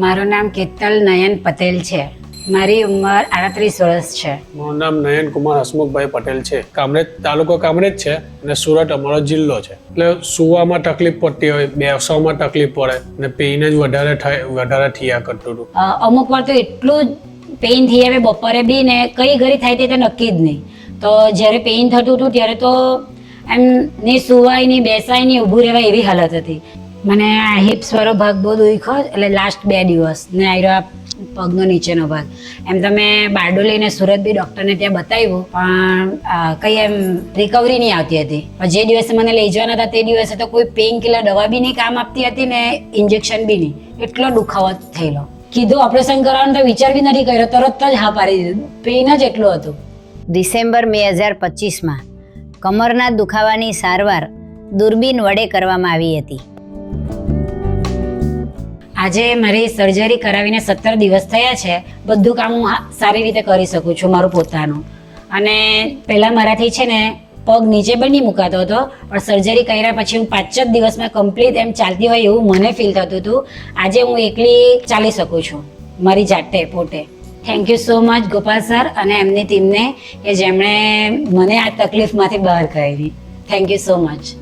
મારું નામ કેતલ નયન પટેલ છે. મારી ઉંમર 38 વર્ષ છે. મારું નામ નયન કુમાર હસમુખભાઈ પટેલ છે. કામરેજ તાલુકો કામરેજ છે અને સુરત અમારો જિલ્લો છે. એટલે સુવામાં તકલીફ પડતી હોય, બેસવામાં તકલીફ પડે અને પેઇન જ વધારે થયા કરતું હતું. અમુક વાર તો એટલું પેઇન થઈ આવે બપોરે બી ને કઈ ઘડી થાય તે નક્કી જ નહીં. તો જ્યારે પેઇન થતું હતું ત્યારે તો એમ નહીં સુવાય નહીં, બેસાય નહીં, ઊભું રહેવાય એવી હાલત હતી. મને આ હિપ્સ વાળો ભાગ બહુ દુખ્યો એટલે લાસ્ટ 2 દિવસ ને આવ્યો પગનો નીચેનો ભાગ. એમ તમે બારડોલીને સુરત બી ડૉક્ટરને ત્યાં બતાવ્યું પણ કંઈ એમ રિકવરી નહીં આવતી હતી. પણ જે દિવસે મને લઈ જવાના હતા તે દિવસે તો કોઈ પેઇન કિલર દવા બી નહીં કામ આપતી હતી ને ઇન્જેક્શન બી નહીં. એટલો દુખાવો થયેલો. કીધું ઓપરેશન કરવાનું તો વિચાર બી નથી કર્યો, તરત જ હા પાડી દીધું. પેઇન જ એટલું હતું. ડિસેમ્બર 2025માં કમરના દુખાવાની સારવાર દૂરબીન વડે કરવામાં આવી હતી. આજે મારી સર્જરી કરાવીને 17 દિવસ થયા છે. બધું કામ હું સારી રીતે કરી શકું છું મારું પોતાનું. અને પહેલાં મારાથી છે ને પગ નીચે પણ નહીં મુકાતો હતો, પણ સર્જરી કર્યા પછી હું 5 જ દિવસમાં કમ્પ્લીટ એમ ચાલતી હોય એવું મને ફીલ થતું હતું. આજે હું એકલી ચાલી શકું છું મારી જાતે પોતે. Thank you so much Gopal sir અને એમની ટીમને કે જેમણે મને આ તકલીફમાંથી બહાર કાઢી. Thank you so much.